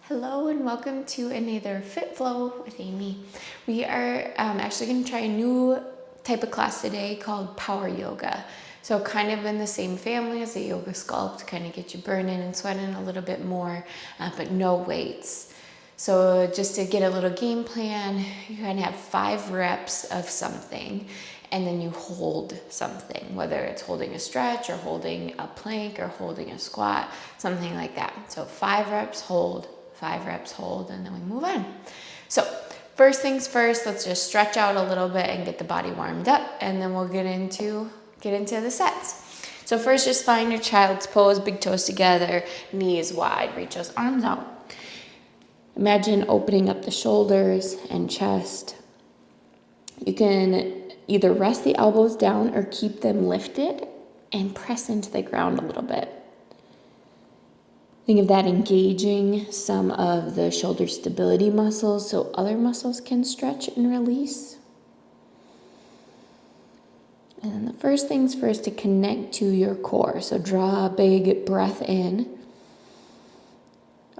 Hello and welcome to another Fit Flow with Amy. We are actually going to try a new type of class today called Power Yoga. So kind of in the same family as the Yoga Sculpt, kind of get you burning and sweating a little bit more, but no weights. So just to get a little game plan, you kind of have 5 reps of something and then you hold something, whether it's holding a stretch or holding a plank or holding a squat, something like that. So 5 reps, hold, 5 reps, hold, and then we move on. So first things first, let's just stretch out a little bit and get the body warmed up, and then we'll get into the sets. So first, just find your child's pose, big toes together, knees wide, reach those arms out. Imagine opening up the shoulders and chest. You can either rest the elbows down or keep them lifted and press into the ground a little bit. Think of that engaging some of the shoulder stability muscles so other muscles can stretch and release. And then the first things first, to connect to your core. So draw a big breath in,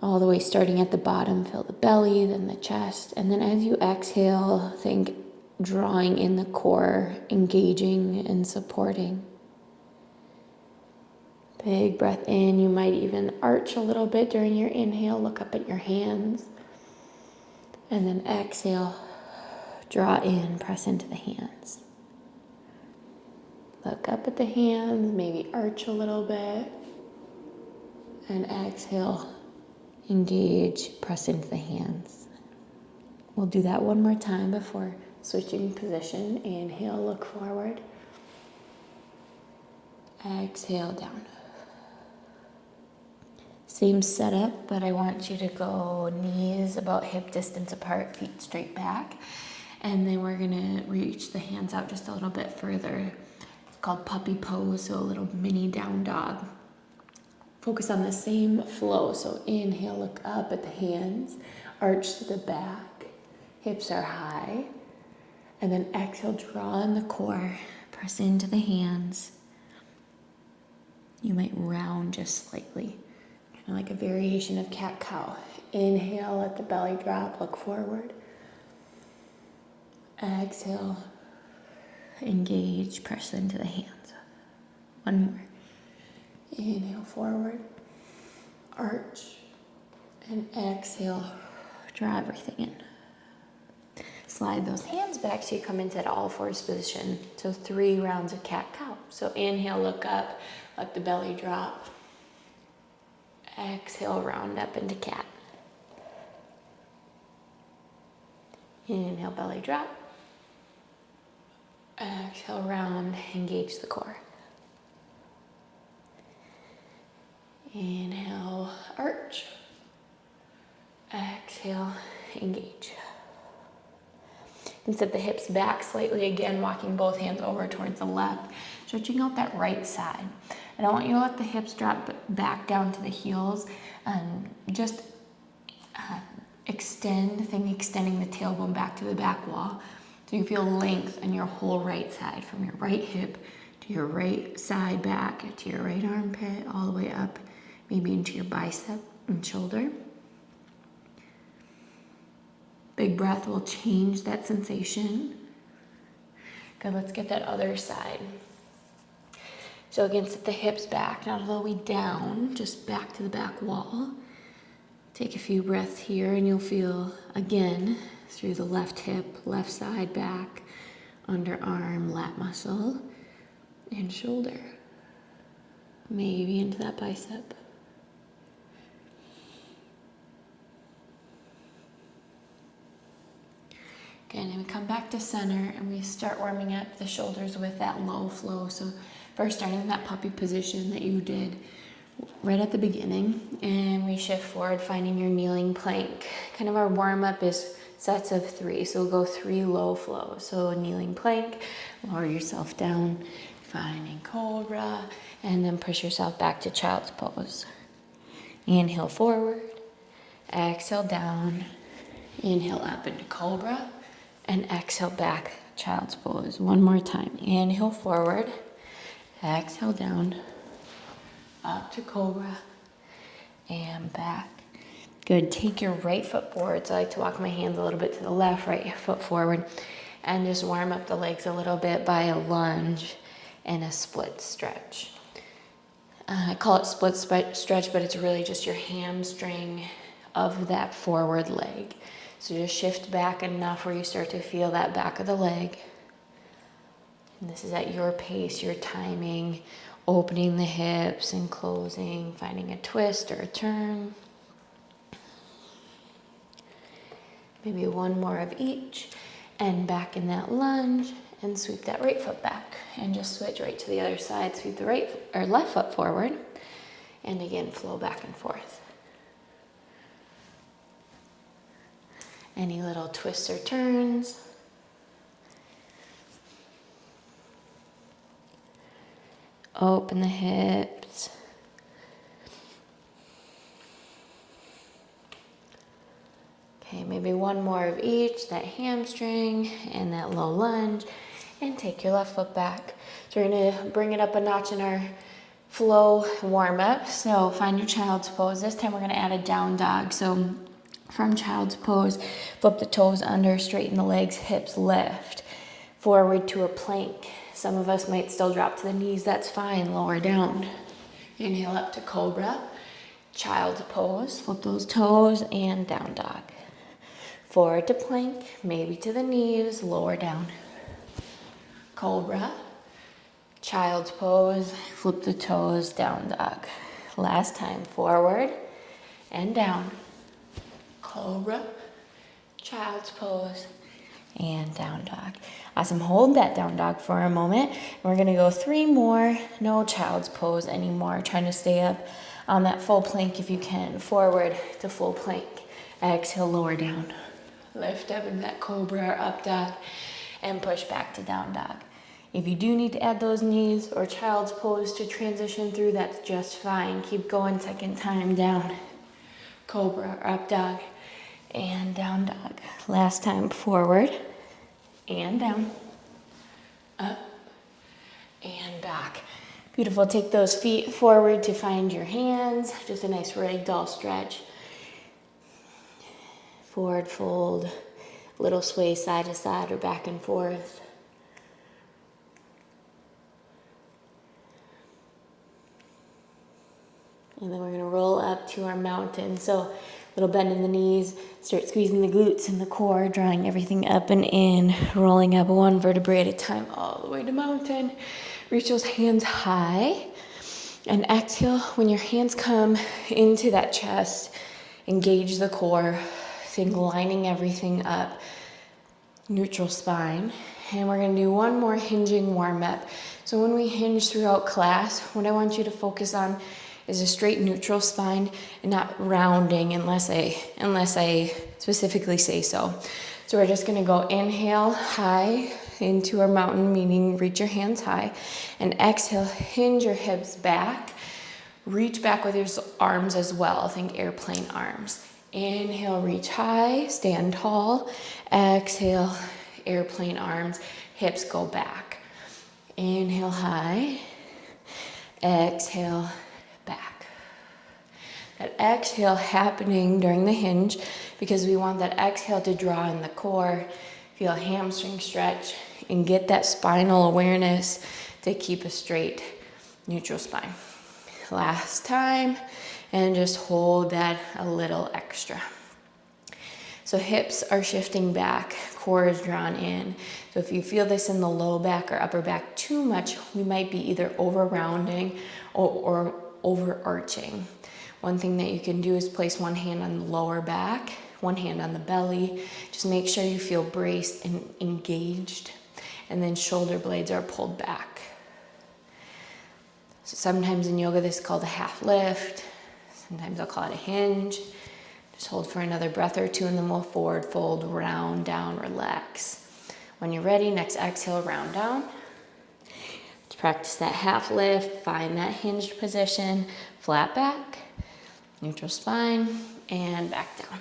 all the way starting at the bottom, fill the belly, then the chest. And then as you exhale, think drawing in the core, engaging and supporting. Big breath in. You might even arch a little bit during your inhale. Look up at your hands. And then exhale, draw in, press into the hands. Look up at the hands, maybe arch a little bit. And exhale, engage, press into the hands. We'll do that one more time before switching position. Inhale, look forward. Exhale, down. Same setup, but I want you to go knees about hip distance apart, feet straight back. And then we're gonna reach the hands out just a little bit further. It's called puppy pose, so a little mini down dog. Focus on the same flow. So inhale, look up at the hands, arch to the back, hips are high. And then exhale, draw in the core, press into the hands. You might round just slightly. Kind of like a variation of cat-cow. Inhale, let the belly drop, look forward. Exhale, engage, press into the hands. One more. Inhale, forward, arch, and exhale, draw everything in. Slide those hands back so you come into that all fours position. So 3 rounds of cat-cow. So inhale, look up, let the belly drop. Exhale, round up into cat. Inhale, belly drop. Exhale, round, engage the core. Inhale, arch. Exhale, engage. And set the hips back slightly again, walking both hands over towards the left, stretching out that right side. And I want you to let the hips drop back down to the heels and just extending the tailbone back to the back wall. So you feel length in your whole right side, from your right hip to your right side back, to your right armpit, all the way up, maybe into your bicep and shoulder. Big breath will change that sensation. Good, let's get that other side. So again, set the hips back, not all the way down, just back to the back wall. Take a few breaths here and you'll feel, again, through the left hip, left side back, underarm, lat muscle, and shoulder. Maybe into that bicep. Again, and we come back to center and we start warming up the shoulders with that low flow. So first starting in that puppy position that you did right at the beginning, and we shift forward, finding your kneeling plank. Kind of our warm up is sets of 3, so we'll go 3 low flows. So kneeling plank, lower yourself down, finding cobra, and then push yourself back to child's pose. Inhale forward, exhale down, inhale up into cobra, and exhale back, child's pose. One more time. Inhale forward, exhale down, up to cobra, and back. Good, take your right foot forward. So I like to walk my hands a little bit to the left, right foot forward, and just warm up the legs a little bit by a lunge and a split stretch. I call it split stretch, but it's really just your hamstring of that forward leg. So just shift back enough where you start to feel that back of the leg. And this is at your pace, your timing, opening the hips and closing, finding a twist or a turn. Maybe one more of each, and back in that lunge, and sweep that right foot back, and just switch right to the other side. Sweep the right or left foot forward, and again flow back and forth. Any little twists or turns. Open the hips. Okay, maybe one more of each, that hamstring and that low lunge, and take your left foot back. So we're gonna bring it up a notch in our flow warm up. So find your child's pose. This time we're gonna add a down dog. So from child's pose, flip the toes under, straighten the legs, hips lift. Forward to a plank. Some of us might still drop to the knees, that's fine, lower down. Inhale up to cobra, child's pose, flip those toes, and down dog. Forward to plank, maybe to the knees, lower down. Cobra, child's pose, flip the toes, down dog. Last time, forward and down. Cobra, child's pose, and down dog. Awesome, hold that down dog for a moment. We're gonna go 3 more, no child's pose anymore. Trying to stay up on that full plank if you can. Forward to full plank. Exhale, lower down. Lift up in that cobra or up dog and push back to down dog. If you do need to add those knees or child's pose to transition through, that's just fine. Keep going, second time down. Cobra or up dog and down dog. Last time, forward and down, up and back. Beautiful, take those feet forward to find your hands. Just a nice ragdoll stretch. Forward fold, little sway side to side or back and forth. And then we're gonna roll up to our mountain. So little bend in the knees, start squeezing the glutes and the core, drawing everything up and in, rolling up one vertebrae at a time all the way to mountain. Reach those hands high and exhale. When your hands come into that chest, engage the core. Think lining everything up, neutral spine. And we're gonna do one more hinging warm up. So when we hinge throughout class, what I want you to focus on is a straight neutral spine and not rounding unless I specifically say so. So we're just gonna go inhale high into our mountain, meaning reach your hands high, and exhale, hinge your hips back, reach back with your arms as well, think airplane arms. Inhale, reach high, stand tall. Exhale, airplane arms, hips go back. Inhale high, exhale, back. That exhale happening during the hinge because we want that exhale to draw in the core, feel hamstring stretch, and get that spinal awareness to keep a straight, neutral spine. Last time, and just hold that a little extra. So hips are shifting back, core is drawn in. So if you feel this in the low back or upper back too much, we might be either over rounding or overarching. One thing that you can do is place one hand on the lower back, one hand on the belly. Just make sure you feel braced and engaged. And then shoulder blades are pulled back. So sometimes in yoga this is called a half lift. Sometimes I'll call it a hinge. Just hold for another breath or two and then we'll forward fold, round down, relax. When you're ready, next exhale, round down. Let's practice that half lift, find that hinged position, flat back, neutral spine, and back down.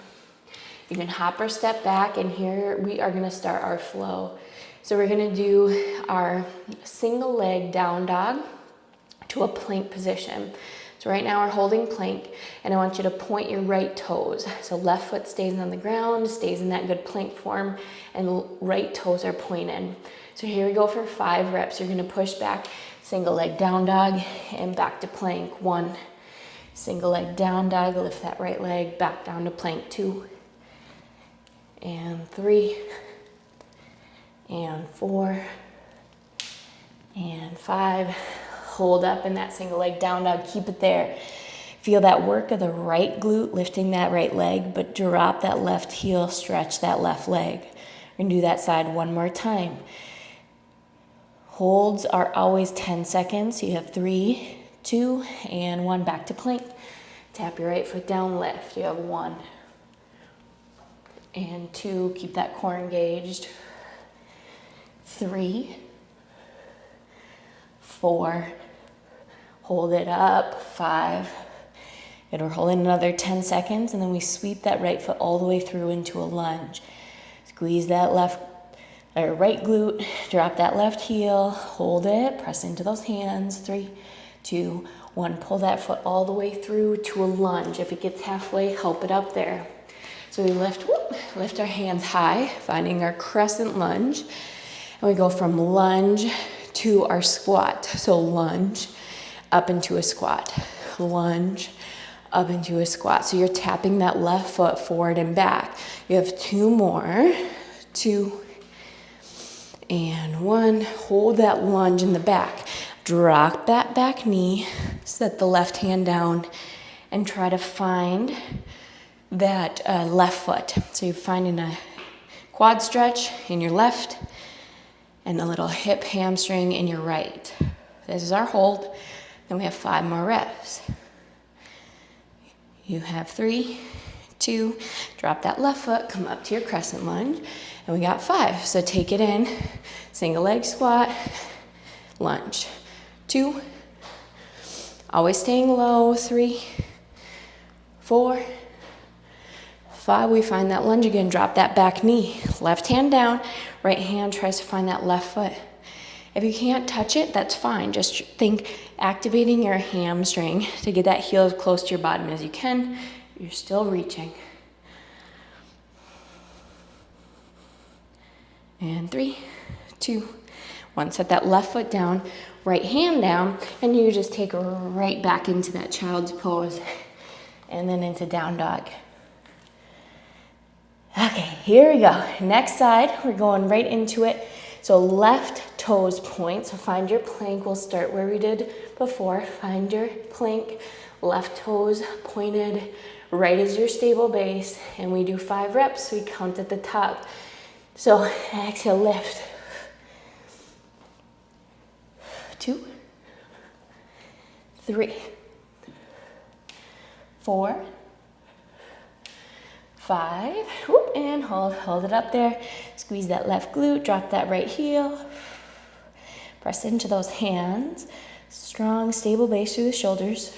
You can hop or step back, and here we are gonna start our flow. So we're gonna do our single leg down dog, to a plank position. So right now we're holding plank, and I want you to point your right toes. So left foot stays on the ground, stays in that good plank form, and right toes are pointed. So here we go for 5 reps. You're gonna push back, single leg down dog, and back to plank. 1, single leg down dog, lift that right leg, back down to plank. 2, and 3, and 4, and 5. Hold up in that single leg down dog, keep it there. Feel that work of the right glute, lifting that right leg, but drop that left heel, stretch that left leg. We're gonna do that side one more time. Holds are always 10 seconds. You have 3, 2, and 1, back to plank. Tap your right foot down, lift. You have 1, and 2, keep that core engaged. 3, 4, hold it up, 5. Good, we're holding another 10 seconds, and then we sweep that right foot all the way through into a lunge. Squeeze that right glute, drop that left heel, hold it, press into those hands. 3, 2, 1, pull that foot all the way through to a lunge. If it gets halfway, help it up there. So we lift our hands high, finding our crescent lunge, and we go from lunge to our squat. So lunge, up into a squat, lunge, up into a squat. So you're tapping that left foot forward and back. You have 2 more, 2, and 1. Hold that lunge in the back. Drop that back knee, set the left hand down, and try to find that left foot. So you're finding a quad stretch in your left and a little hip hamstring in your right. This is our hold. Then we have 5 more reps. You have 3, 2, drop that left foot, come up to your crescent lunge, and we got 5. So take it in, single leg squat, lunge. 2, always staying low. 3, 4, 5, we find that lunge again, drop that back knee, left hand down, right hand tries to find that left foot. If you can't touch it, that's fine. Just think activating your hamstring to get that heel as close to your bottom as you can. You're still reaching. And 3, 2, 1, set that left foot down, right hand down, and you just take right back into that child's pose and then into down dog. Okay, here we go. Next side, we're going right into it. So left toes point, so find your plank. We'll start where we did before. Find your plank, left toes pointed, right is your stable base, and we do 5 reps. We count at the top. So exhale, lift. 2, 3, 4, 5, whoop, and hold it up there. Squeeze that left glute, drop that right heel. Press into those hands. Strong, stable base through the shoulders.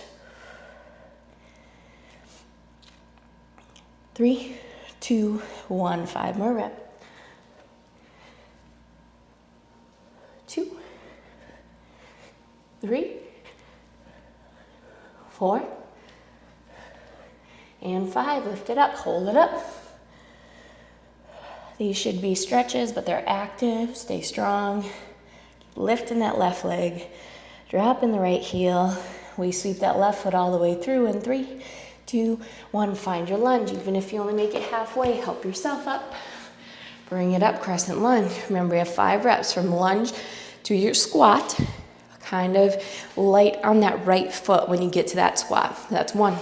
3, 2, 1, 5 more reps. 2, 3, 4, and 5. Lift it up, hold it up. These should be stretches, but they're active. Stay strong. Lifting that left leg, dropping the right heel. We sweep that left foot all the way through in 3, 2, 1. Find your lunge. Even if you only make it halfway, help yourself up. Bring it up, crescent lunge. Remember, we have 5 reps from lunge to your squat. Kind of light on that right foot when you get to that squat. That's 1,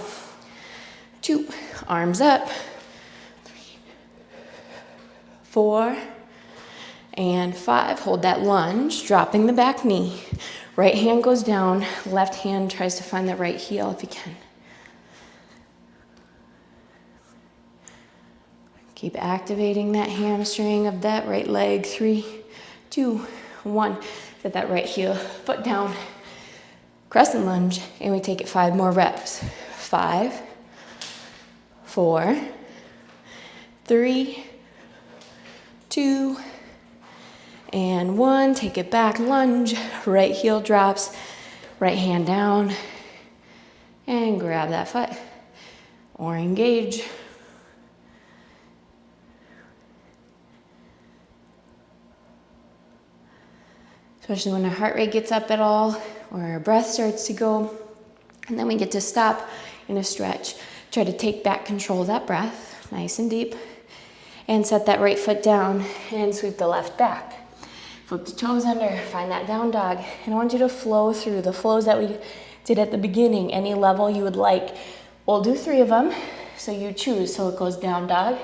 2, arms up. 3, 4, and 5. Hold that lunge, dropping the back knee. Right hand goes down, left hand tries to find the right heel if you can. Keep activating that hamstring of that right leg. 3, 2, 1. Set that right heel, foot down, crescent lunge, and we take it 5 more reps. 5, 4, 3, 2, and 1. Take it back, lunge, right heel drops. Right hand down and grab that foot or engage. Especially when our heart rate gets up at all or our breath starts to go. And then we get to stop in a stretch. Try to take back control of that breath, nice and deep. And set that right foot down and sweep the left back. Flip the toes under, find that down dog. And I want you to flow through the flows that we did at the beginning, any level you would like. We'll do 3 of them, so you choose. So it goes down dog,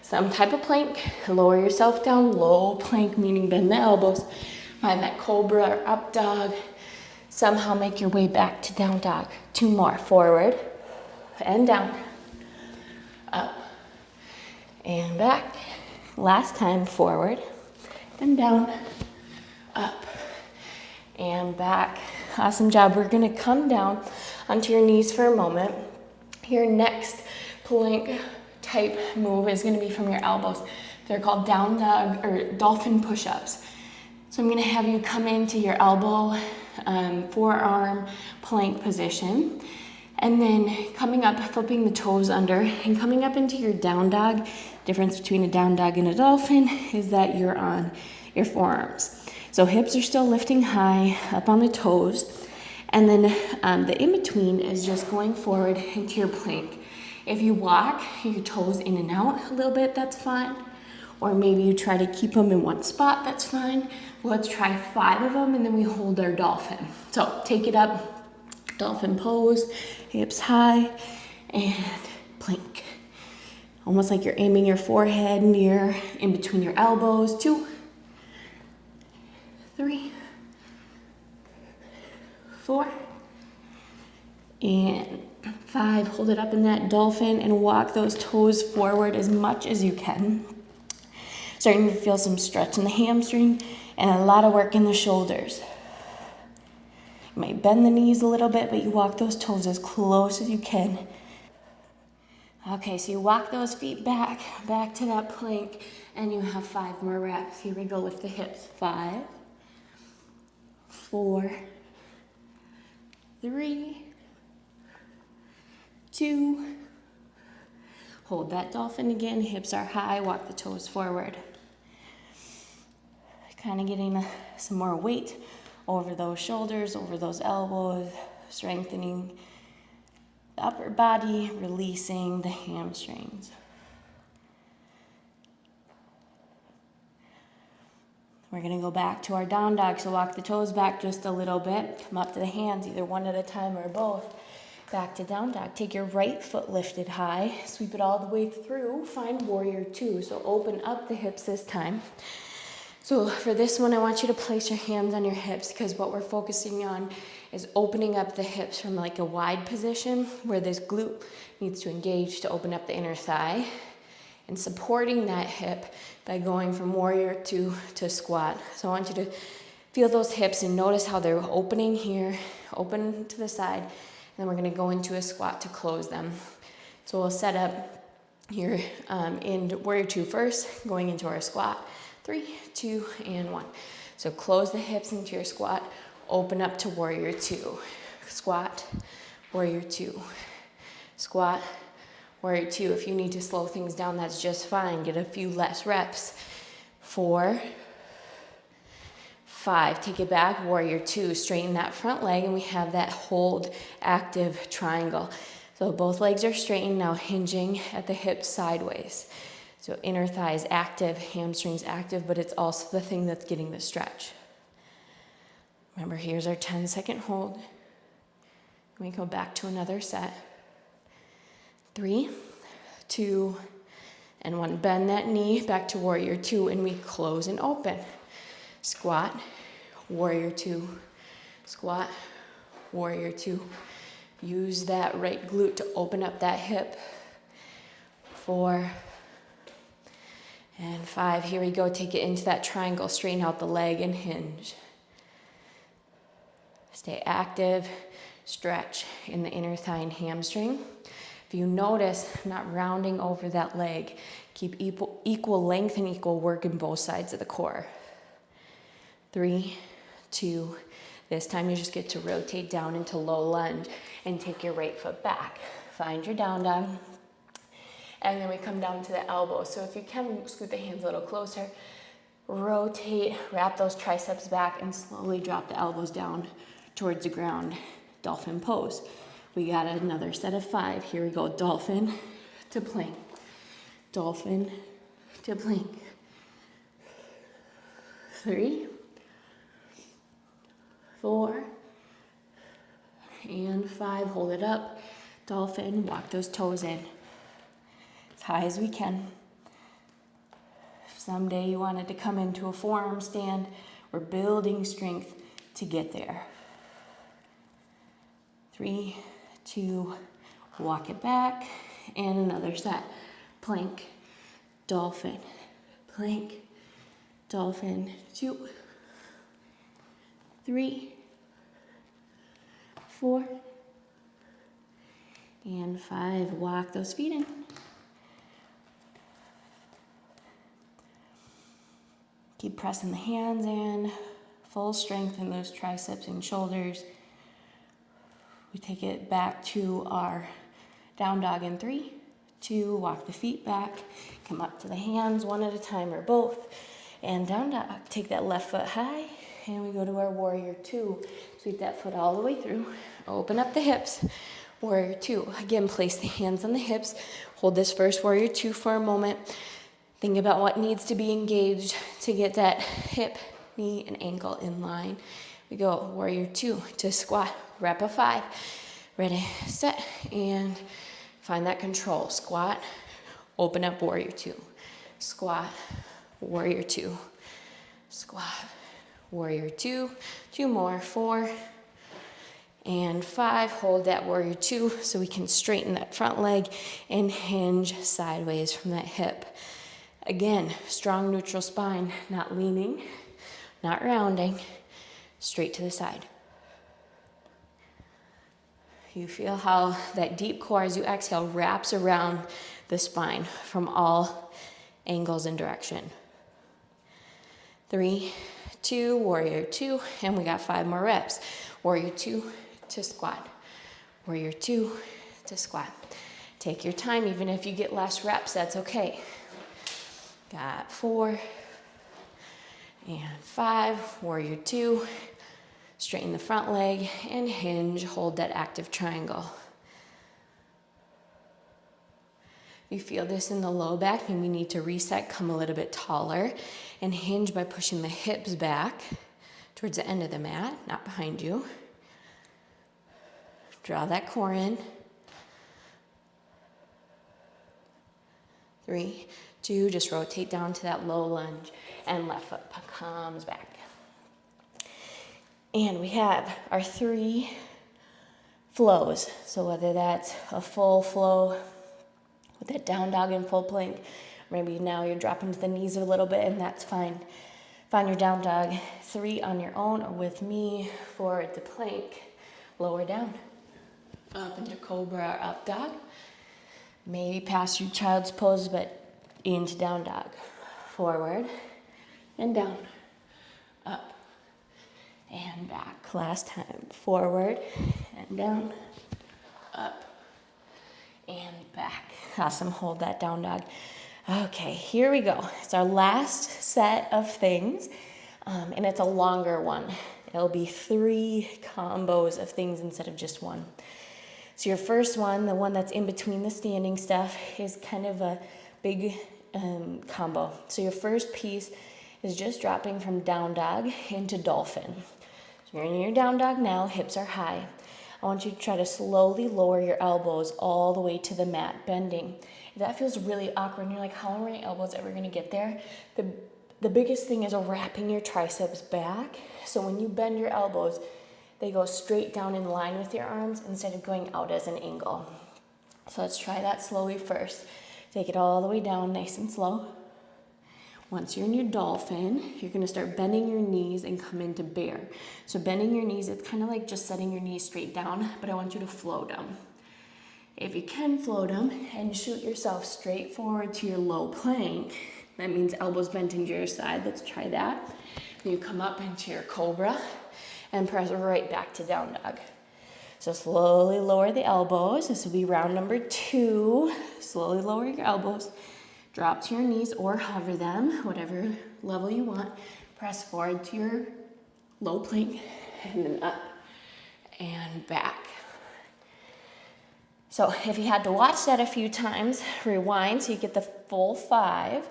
some type of plank, lower yourself down, low plank, meaning bend the elbows. Find that cobra or up dog. Somehow make your way back to down dog. 2 more, forward and down, up and back. Last time, forward and down, up and back. Awesome job. We're gonna come down onto your knees for a moment. Your next plank type move is gonna be from your elbows. They're called down dog or dolphin push-ups. So I'm gonna have you come into your elbow, forearm plank position. And then coming up, flipping the toes under and coming up into your down dog. Difference between a down dog and a dolphin is that you're on your forearms. So hips are still lifting high up on the toes. And then the in-between is just going forward into your plank. If you walk your toes in and out a little bit, that's fine. Or maybe you try to keep them in one spot, that's fine. Let's try 5 of them and then we hold our dolphin. So take it up. Dolphin pose, hips high, and plank. Almost like you're aiming your forehead near in between your elbows. 2, 3, 4, and 5. Hold it up in that dolphin and walk those toes forward as much as you can. Starting to feel some stretch in the hamstring and a lot of work in the shoulders. You might bend the knees a little bit, but you walk those toes as close as you can. Okay, so you walk those feet back to that plank, and you have 5 more reps. Here we go, lift the hips. 5, 4, 3, 2. Hold that dolphin again, hips are high, walk the toes forward. Kind of getting some more weight over those shoulders, over those elbows, strengthening the upper body, releasing the hamstrings. We're gonna go back to our down dog, so walk the toes back just a little bit, come up to the hands, either one at a time or both. Back to down dog. Take your right foot lifted high, sweep it all the way through, find warrior 2. So open up the hips this time. So for this one, I want you to place your hands on your hips because what we're focusing on is opening up the hips from like a wide position where this glute needs to engage to open up the inner thigh, and supporting that hip by going from warrior 2 to squat. So I want you to feel those hips and notice how they're opening here, open to the side, and then we're gonna go into a squat to close them. So we'll set up here in warrior 2 first, going into our squat. 3, 2, and 1. So close the hips into your squat, open up to warrior 2. Squat, warrior 2. Squat, warrior 2. If you need to slow things down, that's just fine. Get a few less reps. 4, 5. Take it back, warrior 2. Straighten that front leg, and we have that hold active triangle. So both legs are straightened, now hinging at the hips sideways. So inner thigh is active, hamstrings active, but it's also the thing that's getting the stretch. Remember, here's our 10-second hold. We go back to another set. 3, 2, and 1. Bend that knee back to warrior 2, and we close and open. Squat, warrior 2, squat, warrior 2. Use that right glute to open up that hip. 4, and 5, here we go. Take it into that triangle, straighten out the leg and hinge. Stay active, stretch in the inner thigh and hamstring. If you notice, I'm not rounding over that leg. Keep equal length and equal work in both sides of the core. 3, 2, This time you just get to rotate down into low lunge and take your right foot back. Find your down dog. And then we come down to the elbow. So if you can, scoot the hands a little closer. Rotate, wrap those triceps back, and slowly drop the elbows down towards the ground. Dolphin pose. We got another set of 5. Here we go. Dolphin to plank. Dolphin to plank. 3, 4, and 5. Hold it up. Dolphin, walk those toes in as high as we can. If someday you wanted to come into a forearm stand, we're building strength to get there. 3, 2, walk it back, and another set. Plank, dolphin, plank, dolphin. 2, 3, 4, and 5. Walk those feet in. Keep pressing the hands in. Full strength in those triceps and shoulders. We take it back to our down dog in 3, 2, walk the feet back. Come up to the hands one at a time or both. And down dog. Take that left foot high. And we go to our warrior 2. Sweep that foot all the way through. Open up the hips. Warrior 2. Again, place the hands on the hips. Hold this first warrior 2 for a moment. Think about what needs to be engaged to get that hip, knee, and ankle in line. We go warrior 2 to squat. Rep of 5. Ready, set, and find that control. Squat. Open up warrior 2. Squat. Warrior 2. Squat. Warrior 2. 2 more. 4. And 5, hold that warrior 2 so we can straighten that front leg and hinge sideways from that hip. Again, strong neutral spine, not leaning, not rounding, straight to the side. You feel how that deep core as you exhale wraps around the spine from all angles and direction. 3, 2, warrior 2, and we got 5 more reps. Warrior 2 to squat. Warrior 2 to squat. Take your time, even if you get less reps, that's okay. Got 4 and 5, warrior 2. Straighten the front leg and hinge, hold that active triangle. You feel this in the low back, and we need to reset, come a little bit taller, and hinge by pushing the hips back towards the end of the mat, not behind you. Draw that core in. 3, 2, just rotate down to that low lunge, and left foot comes back. And we have our 3 flows. So whether that's a full flow with that down dog and full plank, maybe now you're dropping to the knees a little bit, and that's fine. Find your down dog 3 on your own or with me, forward to plank, lower down. Up into cobra or up dog. Maybe past your child's pose, but into down dog. Forward and down. Up and back. Last time. Forward and down. Up and back. Awesome. Hold that down dog. Okay, here we go. It's our last set of things, and it's a longer one. It'll be 3 combos of things instead of just one. So your first one, the one that's in between the standing stuff, is kind of a big combo. So your first piece is just dropping from down dog into dolphin. So you're in your down dog now, hips are high. I want you to try to slowly lower your elbows all the way to the mat, bending. If that feels really awkward and you're like, how are my elbows ever gonna get there? The biggest thing is wrapping your triceps back. So when you bend your elbows, they go straight down in line with your arms instead of going out as an angle. So let's try that slowly first. Take it all the way down, nice and slow. Once you're in your dolphin, you're gonna start bending your knees and come into bear. So bending your knees, it's kind of like just setting your knees straight down, but I want you to float them. If you can float them and shoot yourself straight forward to your low plank, that means elbows bent into your side. Let's try that. You come up into your cobra, and press right back to down dog. So slowly lower the elbows. This will be round number 2. Slowly lower your elbows. Drop to your knees or hover them, whatever level you want. Press forward to your low plank and then up and back. So if you had to watch that a few times, rewind so you get the full 5.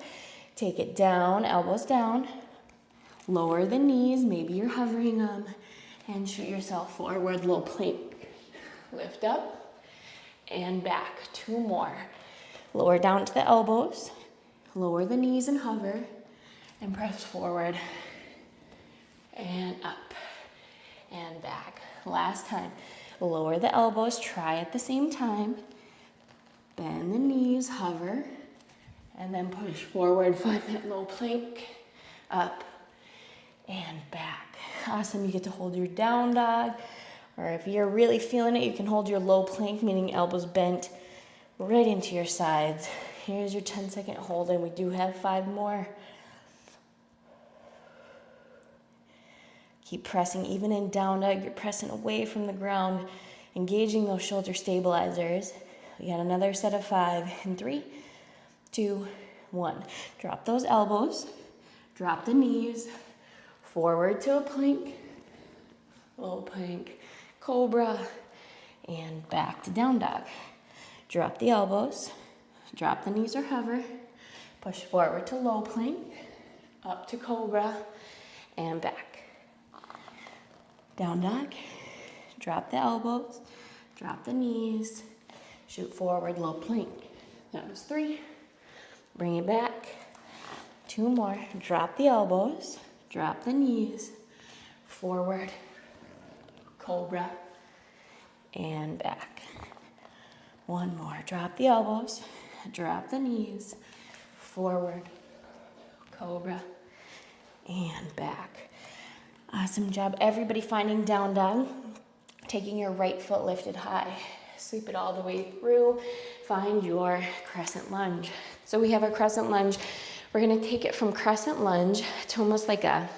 Take it down, elbows down. Lower the knees, maybe you're hovering them, and shoot yourself forward, low plank. Lift up and back. 2 more. Lower down to the elbows. Lower the knees and hover. And press forward and up and back. Last time. Lower the elbows. Try at the same time. Bend the knees, hover. And then push forward. Find that low plank. Up and back. Awesome. You get to hold your down dog. Or if you're really feeling it, you can hold your low plank, meaning elbows bent right into your sides. Here's your 10-second hold, and we do have 5 more. Keep pressing. Even in down dog, you're pressing away from the ground, engaging those shoulder stabilizers. We got another set of 5 in 3, 2, 1. Drop those elbows. Drop the knees. Forward to a plank. Low plank. Cobra, and back to down dog. Drop the elbows, drop the knees or hover, push forward to low plank, up to cobra, and back. Down dog, drop the elbows, drop the knees, shoot forward, low plank. That was 3. Bring it back. 2 more. Drop the elbows, drop the knees, forward, cobra, and back. 1 more. Drop the elbows, drop the knees, forward, cobra, and back. Awesome job. Everybody finding down dog. Taking your right foot lifted high. Sweep it all the way through. Find your crescent lunge. So we have our crescent lunge. We're going to take it from crescent lunge to almost like a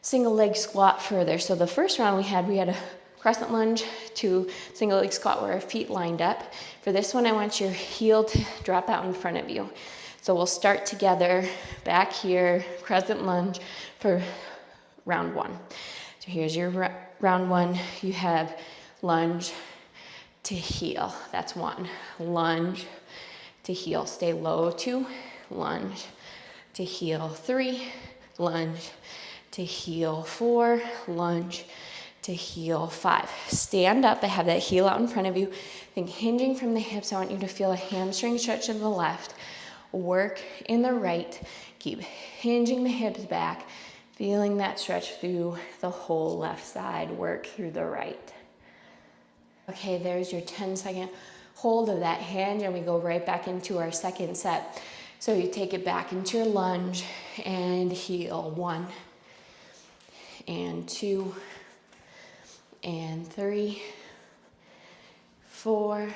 single leg squat further. So the first round we had a crescent lunge to single leg squat where our feet lined up. For this one, I want your heel to drop out in front of you. So we'll start together back here, crescent lunge for round 1. So here's your round 1. You have lunge to heel. That's 1. Lunge to heel. Stay low. 2. Lunge to heel. 3. Lunge to heel. 4, lunge to heel. 5. Stand up. I have that heel out in front of you. Think hinging from the hips. I want you to feel a hamstring stretch in the left. Work in the right. Keep hinging the hips back. Feeling that stretch through the whole left side. Work through the right. Okay, there's your 10-second hold of that hinge, and we go right back into our second set. So you take it back into your lunge and heel. 1 and 2 and 3, 4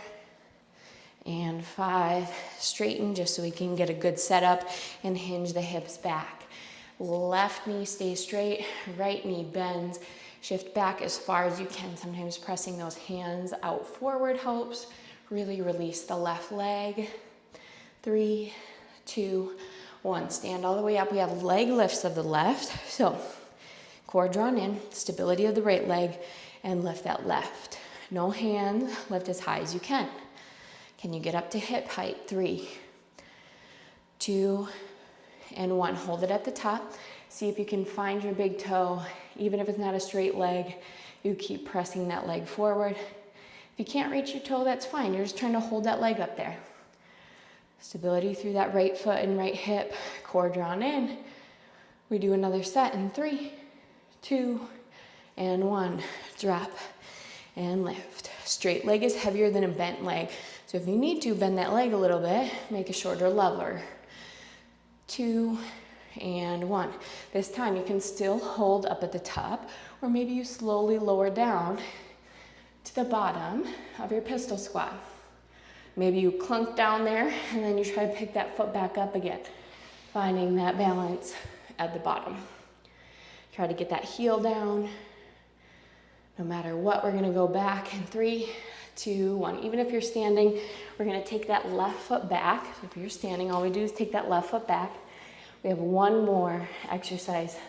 and 5. Straighten just so we can get a good setup and hinge the hips back. Left knee stays straight, right knee bends. Shift back as far as you can. Sometimes pressing those hands out forward helps. Really release the left leg. 3, 2, 1. Stand all the way up. We have leg lifts of the left. So core drawn in, stability of the right leg, and lift that left. No hands, lift as high as you can. Can you get up to hip height? 3, 2, and 1. Hold it at the top. See if you can find your big toe. Even if it's not a straight leg, you keep pressing that leg forward. If you can't reach your toe, that's fine. You're just trying to hold that leg up there. Stability through that right foot and right hip. Core drawn in. We do another set in 3, 2, and 1. Drop and lift. Straight leg is heavier than a bent leg. So if you need to, bend that leg a little bit. Make a shorter lever. 2, and 1. This time you can still hold up at the top, or maybe you slowly lower down to the bottom of your pistol squat. Maybe you clunk down there and then you try to pick that foot back up again, finding that balance at the bottom. Try to get that heel down No matter what, we're gonna go back in 3, 2, 1. Even if you're standing, we're gonna take that left foot back. So if you're standing, all we do is take that left foot back. We have one more exercise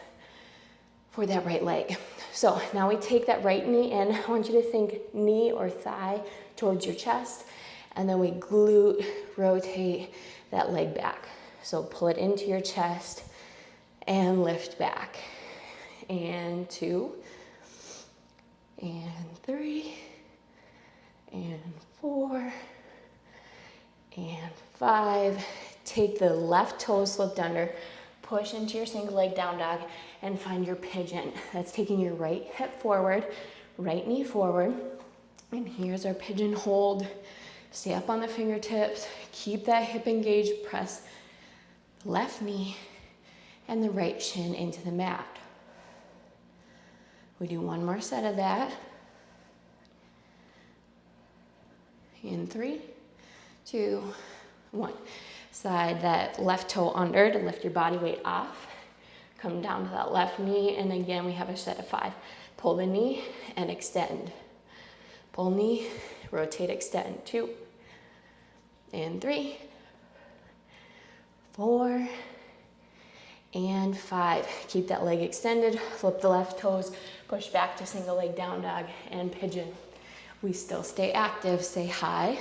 for that right leg. So now we take that right knee in. I want you to think knee or thigh towards your chest, and then we glute rotate that leg back. So pull it into your chest and lift back. And 2, and 3, and 4, and 5. Take the left toes flipped under, push into your single leg down dog, and find your pigeon. That's taking your right hip forward, right knee forward. And here's our pigeon hold. Stay up on the fingertips, keep that hip engaged, press the left knee and the right shin into the mat. We do one more set of that. In 3, 2, 1. Slide that left toe under to lift your body weight off. Come down to that left knee, and again, we have a set of 5. Pull the knee and extend. Pull knee, rotate, extend. 2, and 3, 4, and 5. Keep that leg extended, flip the left toes, push back to single leg down dog and pigeon. We still stay active, stay high.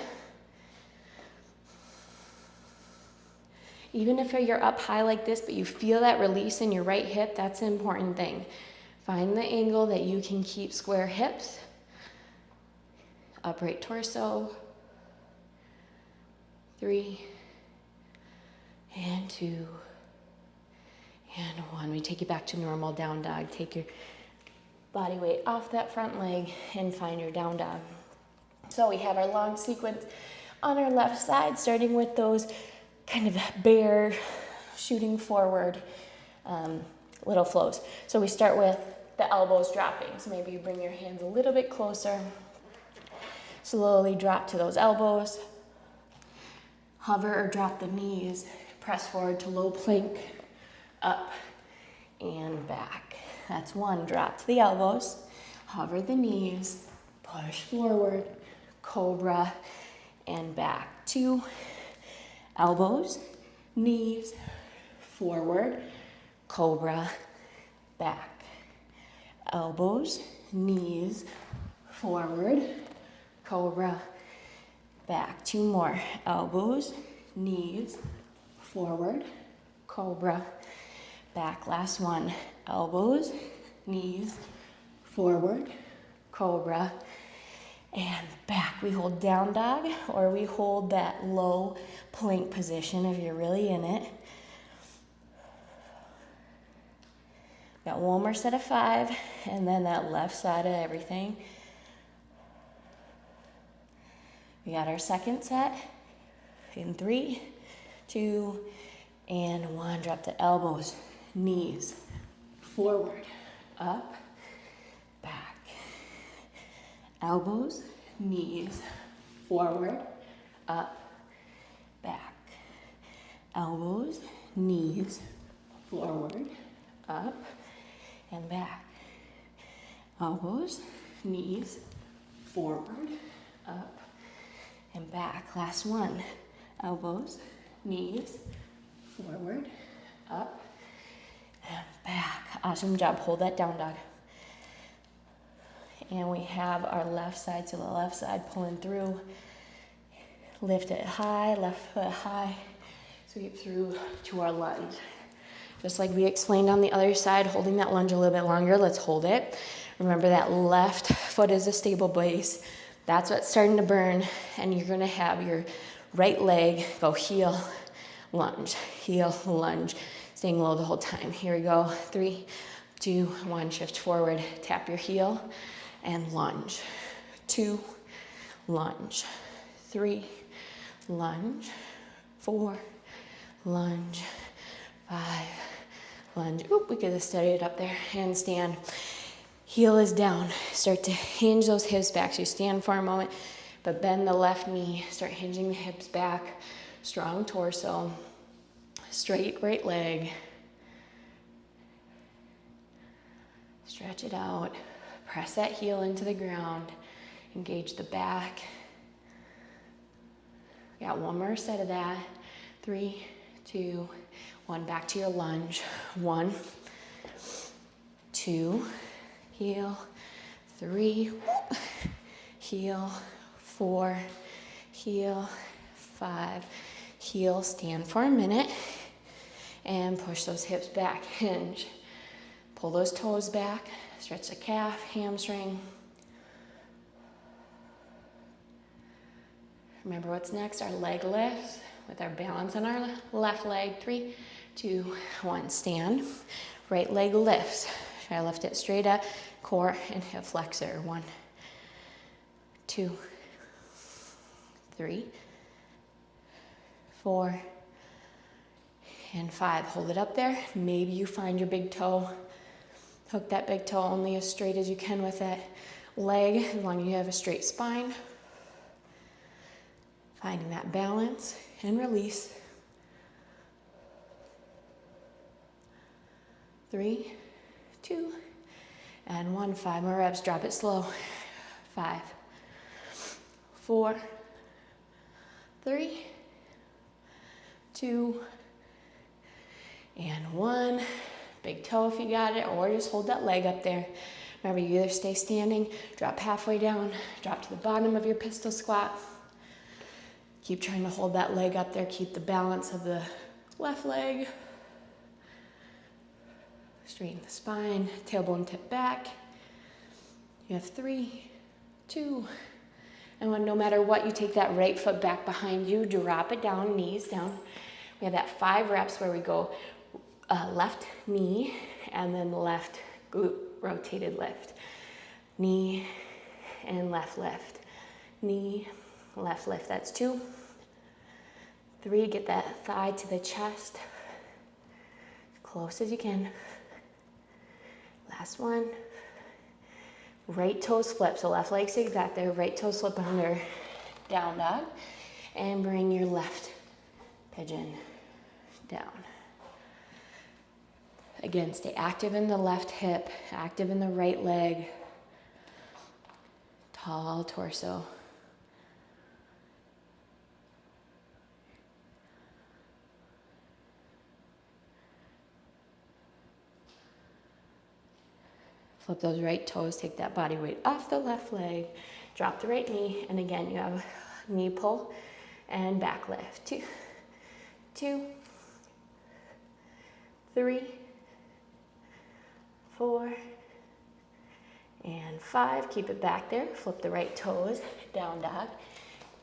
Even if you're up high like this, but you feel that release in your right hip, that's an important thing. Find the angle that you can keep square hips, upright torso. 3, and 2, and 1. We take you back to normal down dog. Take your body weight off that front leg and find your down dog. So we have our long sequence on our left side, starting with those kind of bear shooting forward little flows. So we start with the elbows dropping. So maybe you bring your hands a little bit closer. Slowly drop to those elbows. Hover or drop the knees. Press forward to low plank. Up and back. That's 1. Drop to the elbows. Hover the knees. Push forward. Cobra and back. 2. Elbows, knees, forward, cobra, back. Elbows, knees, forward, cobra, back. 2 more. Elbows, knees, forward, cobra, back. Last 1. Elbows, knees, forward, cobra, and back. We hold down dog, or we hold that low plank position if you're really in it. Got one more set of 5, and then that left side of everything. We got our second set in 3, 2, and 1. Drop the elbows, knees, forward, up, back. Elbows, knees, forward, up, back. Elbows, knees, forward, up, and back. Elbows, knees, forward, up, and back. Last 1. Elbows, knees, forward, up, and back. Awesome job. Hold that down dog. And we have our left side, so the left side pulling through. Lift it high, left foot high. Sweep through to our lunge. Just like we explained on the other side, holding that lunge a little bit longer. Let's hold it. Remember that left foot is a stable base. That's what's starting to burn. And you're gonna have your right leg go heel, lunge, heel, lunge. Staying low the whole time. Here we go. 3, 2, 1. Shift forward. Tap your heel and lunge. 2, lunge. 3, lunge. 4, lunge. 5, lunge. Oop, we could have studied it up there. Handstand. Heel is down. Start to hinge those hips back. So you stand for a moment, but bend the left knee. Start hinging the hips back. Strong torso. Straight right leg. Stretch it out. Press that heel into the ground. Engage the back. Got one more set of that. 3, 2, 1. Back to your lunge. 1, 2, heel. 3, heel. 4, heel. 5, heel. Stand for a minute and push those hips back. Hinge. Pull those toes back. Stretch the calf, hamstring. Remember what's next, our leg lifts with our balance on our left leg. 3, 2, 1, stand. Right leg lifts. Try to lift it straight up, core and hip flexor. 1, 2, 3, 4, and 5. Hold it up there. Maybe you find your big toe. Hook that big toe only as straight as you can with that leg, as long as you have a straight spine. Finding that balance and release. 3, 2, and 1. 5 more reps. Drop it slow. 5, 4, 3, 2, and 1. Big toe if you got it, or just hold that leg up there. Remember, you either stay standing, drop halfway down, drop to the bottom of your pistol squat. Keep trying to hold that leg up there. Keep the balance of the left leg. Straighten the spine, tailbone tip back. You have 3, 2, and 1. No matter what, you take that right foot back behind you, drop it down, knees down. We have that 5 reps where we go left knee and then left glute rotated lift. Knee and left lift. Knee, left lift. That's 2. 3, get that thigh to the chest. As close as you can. Last 1. Right toes flip. So left leg stays back there. Right toes flip under. Down dog. And bring your left pigeon down. Again, stay active in the left hip, active in the right leg. Tall torso. Flip those right toes, take that body weight off the left leg, drop the right knee, and again, you have knee pull and back lift. 2, 2, 3, 4, and 5. Keep it back there. Flip the right toes, down dog,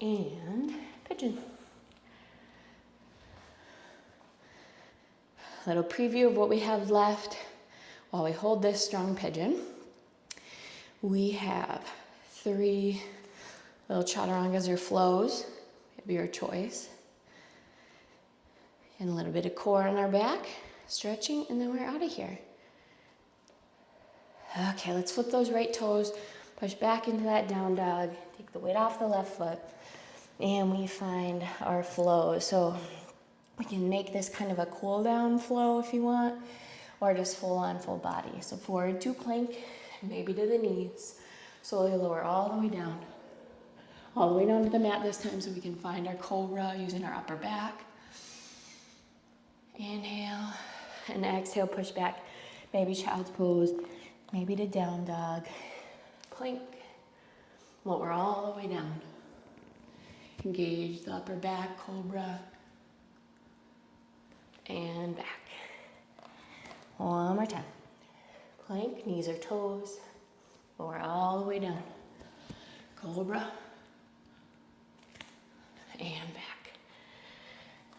and pigeon. Little preview of what we have left while we hold this strong pigeon. We have 3 little chaturangas or flows of your choice. And a little bit of core on our back, stretching, and then we're out of here. Okay, let's flip those right toes, push back into that down dog, take the weight off the left foot, and we find our flow. So we can make this kind of a cool down flow if you want, or just full on full body. So forward to plank, maybe to the knees. Slowly lower all the way down to the mat this time so we can find our cobra using our upper back. Inhale and exhale, push back, maybe child's pose. Maybe to down dog, plank, lower all the way down. Engage the upper back, cobra, and back. One more time. Plank, knees or toes, lower all the way down. Cobra, and back.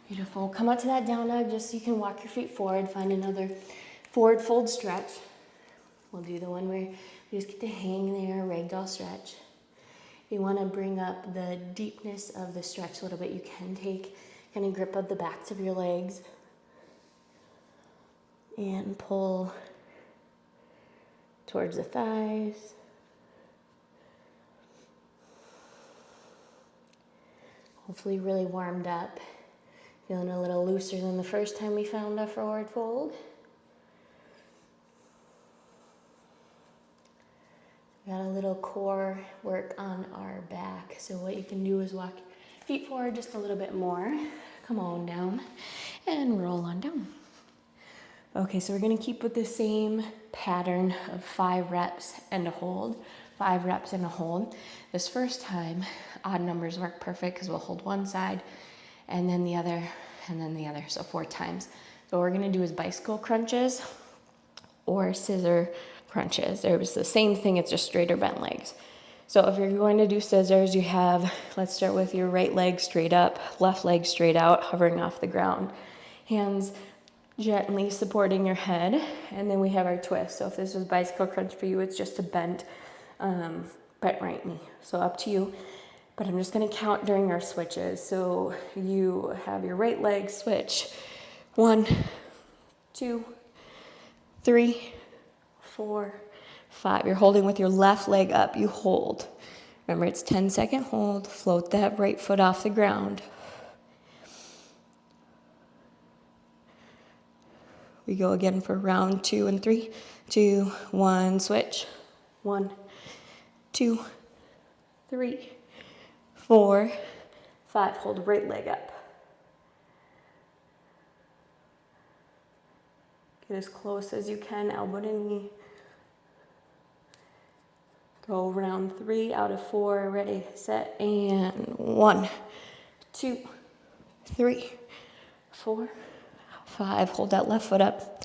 Beautiful. Come out to that down dog just so you can walk your feet forward. Find another forward fold stretch. We'll do the one where you just get to hang there, ragdoll stretch. If you want to bring up the deepness of the stretch a little bit, you can take kind of grip of the backs of your legs and pull towards the thighs. Hopefully really warmed up. Feeling a little looser than the first time we found a forward fold. Got a little core work on our back. So what you can do is walk feet forward just a little bit more. Come on down and roll on down. Okay, so we're gonna keep with the same pattern of 5 reps and a hold. 5 reps and a hold. This first time, odd numbers work perfect because we'll hold one side and then the other and then the other, so 4 times. So what we're gonna do is bicycle crunches or scissor crunches. They're the same thing, it's just straighter bent legs. So if you're going to do scissors, you have, let's start with your right leg straight up, left leg straight out, hovering off the ground. Hands gently supporting your head, and then we have our twist. So if this was bicycle crunch for you, it's just a bent right knee. So up to you, but I'm just gonna count during our switches. So you have your right leg switch. 1, 2, 3, 4, 5. You're holding with your left leg up, you hold. Remember, it's 10-second hold, float that right foot off the ground. We go again for round 2 and 3. 2, 1, switch. 1, 2, 3, 4, 5. Hold right leg up. Get as close as you can, elbow to knee. Go round 3 out of 4. Ready, set, and 1, 2, 3, 4, 5. Hold that left foot up.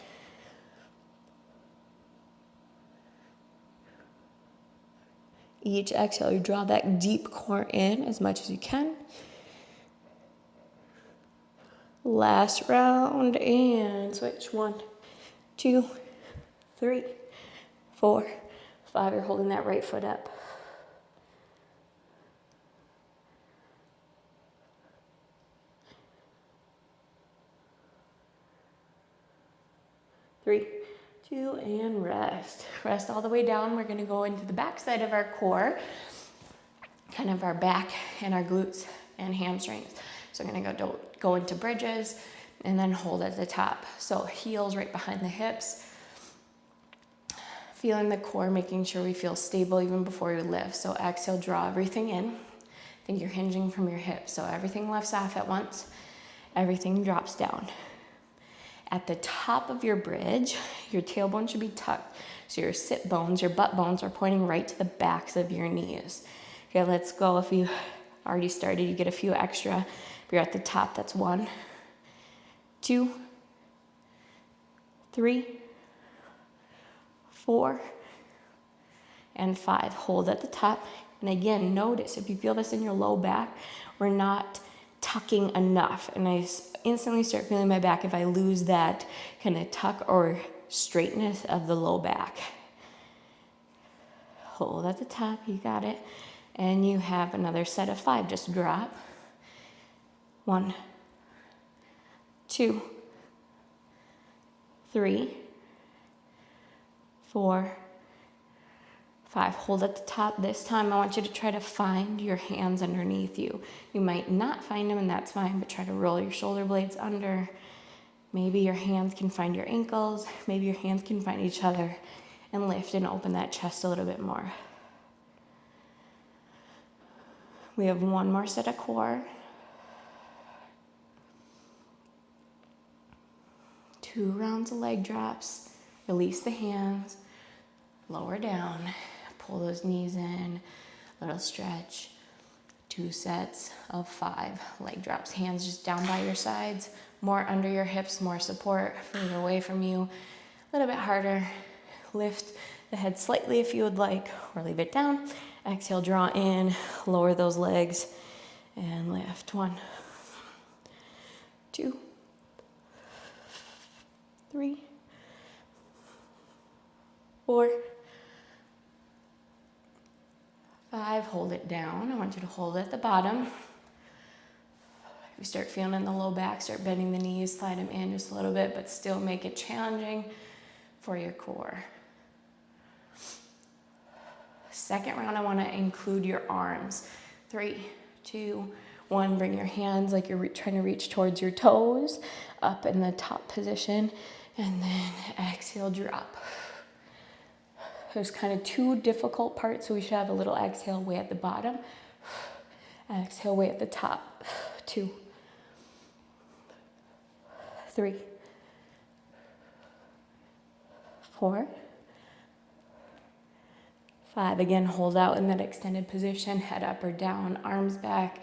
Each exhale, you draw that deep core in as much as you can. Last round, and switch. 1, 2, 3, 4, 5. You're holding that right foot up. 3, 2, and rest. Rest all the way down. We're gonna go into the back side of our core, kind of our back and our glutes and hamstrings. So we're gonna go into bridges and then hold at the top. So heels right behind the hips. Feeling the core, making sure we feel stable even before we lift. So exhale, draw everything in. Think you're hinging from your hips. So everything lifts off at once. Everything drops down. At the top of your bridge, your tailbone should be tucked. So your sit bones, your butt bones are pointing right to the backs of your knees. Okay, let's go. If you already started, you get a few extra. If you're at the top, that's 1, 2, 3, 4, and 5. Hold at the top. And again, notice if you feel this in your low back, we're not tucking enough. And I instantly start feeling my back if I lose that kind of tuck or straightness of the low back. Hold at the top, you got it. And you have another set of 5. Just drop. 1, 2, 3, 4, 5. Hold at the top. This time I want you to try to find your hands underneath you. You might not find them, and that's fine, but try to roll your shoulder blades under. Maybe your hands can find your ankles. Maybe your hands can find each other, and lift and open that chest a little bit more. We have one more set of core. 2 rounds of leg drops. Release the hands, lower down. Pull those knees in, little stretch. 2 sets of 5 leg drops. Hands just down by your sides, more under your hips, more support, further away from you. A little bit harder. Lift the head slightly if you would like, or leave it down. Exhale, draw in, lower those legs, and lift. 1, 2, 3, 4, 5, hold it down. I want you to hold at the bottom. If you start feeling the low back, start bending the knees, slide them in just a little bit, but still make it challenging for your core. Second round, I want to include your arms. 3, 2, 1. Bring your hands like you're trying to reach towards your toes, up in the top position, and then exhale, drop. There's kind of two difficult parts, so we should have a little exhale way at the bottom. Exhale way at the top. 2, 3, 4, 5. Again, hold out in that extended position, head up or down, arms back,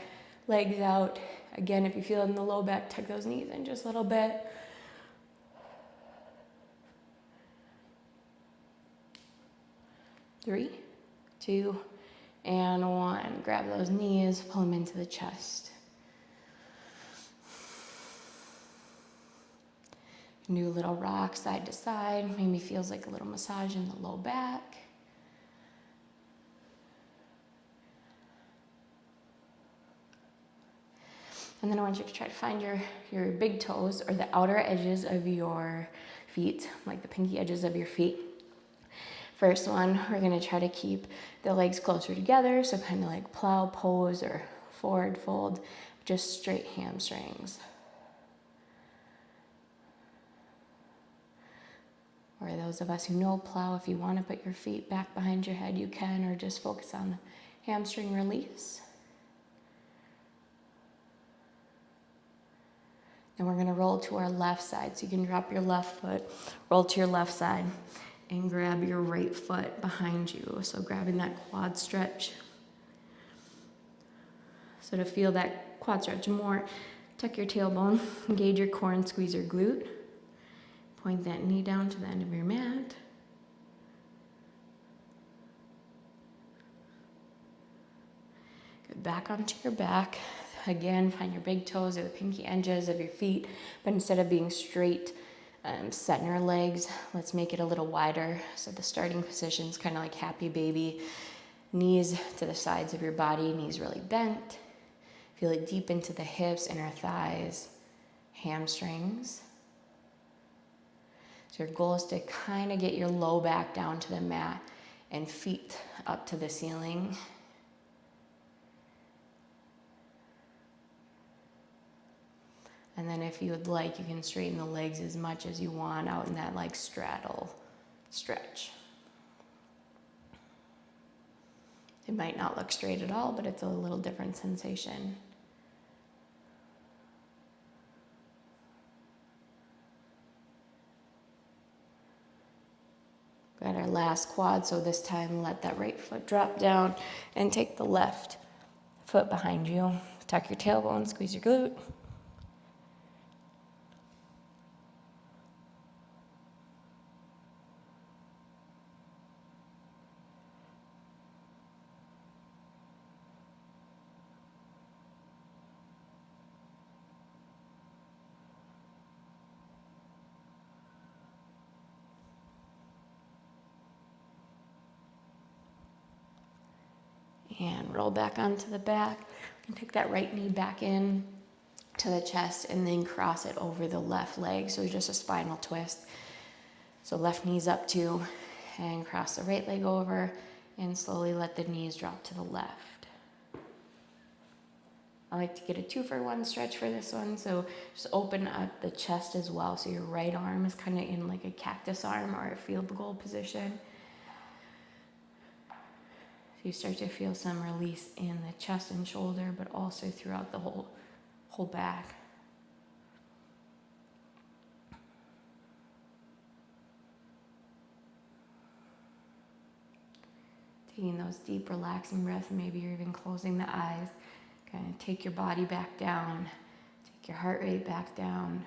legs out. Again, if you feel it in the low back, tuck those knees in just a little bit. 3, 2, and 1. Grab those knees, pull them into the chest. Do a little rock side to side. Maybe feels like a little massage in the low back. And then I want you to try to find your big toes or the outer edges of your feet, like the pinky edges of your feet. First one, we're gonna try to keep the legs closer together, so kind of like plow pose or forward fold, just straight hamstrings. Or those of us who know plow, if you want to put your feet back behind your head, you can, or just focus on the hamstring release. And we're gonna roll to our left side. So you can drop your left foot, roll to your left side, and grab your right foot behind you. So grabbing that quad stretch. So to feel that quad stretch more, tuck your tailbone, engage your core and squeeze your glute. Point that knee down to the end of your mat. Good, back onto your back. Again, find your big toes or the pinky edges of your feet, but instead of being straight, set in your legs, let's make it a little wider. So the starting position is kind of like happy baby. Knees to the sides of your body, knees really bent. Feel it deep into the hips, inner thighs, hamstrings. So your goal is to kind of get your low back down to the mat and feet up to the ceiling. And then if you would like, you can straighten the legs as much as you want out in that like straddle stretch. It might not look straight at all, but it's a little different sensation. Got our last quad, so this time let that right foot drop down and take the left foot behind you. Tuck your tailbone, squeeze your glute. And roll back onto the back. And take that right knee back in to the chest and then cross it over the left leg. So just a spinal twist. So left knee's up too, and cross the right leg over and slowly let the knees drop to the left. I like to get a 2-for-1 stretch for this one. So just open up the chest as well. So your right arm is kind of in like a cactus arm or a field goal position. So you start to feel some release in the chest and shoulder, but also throughout the whole back. Taking those deep, relaxing breaths, maybe you're even closing the eyes. Kind of take your body back down, take your heart rate back down.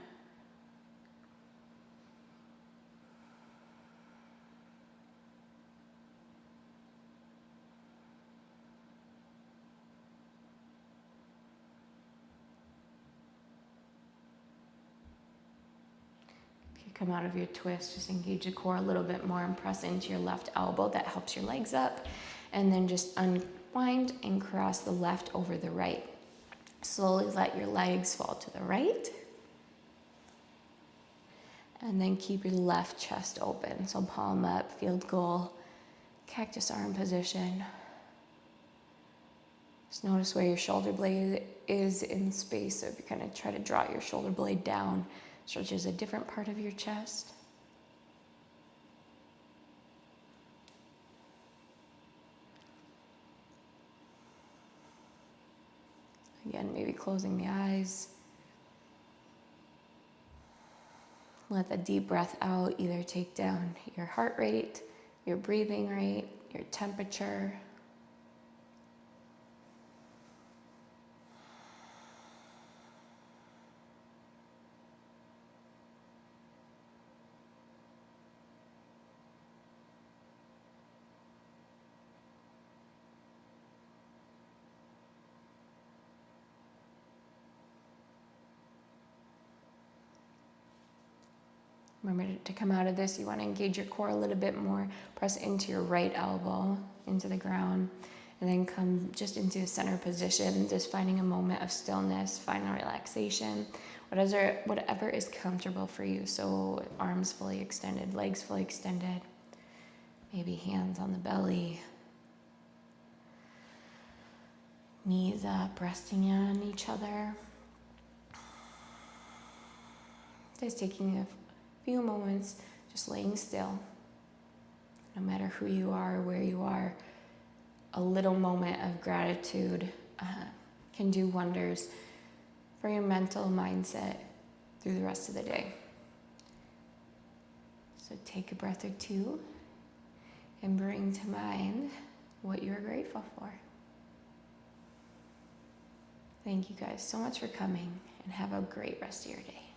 Come out of your twist, just engage the core a little bit more and press into your left elbow. That helps your legs up. And then just unwind and cross the left over the right. Slowly let your legs fall to the right. And then keep your left chest open. So palm up, field goal, cactus arm position. Just notice where your shoulder blade is in space. So if you kind of try to draw your shoulder blade down, stretches a different part of your chest. Again, maybe closing the eyes. Let the deep breath out either take down your heart rate, your breathing rate, your temperature. Remember to come out of this, you want to engage your core a little bit more. Press into your right elbow, into the ground, and then come just into a center position, just finding a moment of stillness, final relaxation, whatever is comfortable for you. So arms fully extended, legs fully extended, maybe hands on the belly, knees up, resting on each other. Just taking a few moments, just laying still. No matter who you are, where you are, a little moment of gratitude can do wonders for your mental mindset through the rest of the day. So take a breath or two and bring to mind what you're grateful for. Thank you guys so much for coming, and have a great rest of your day.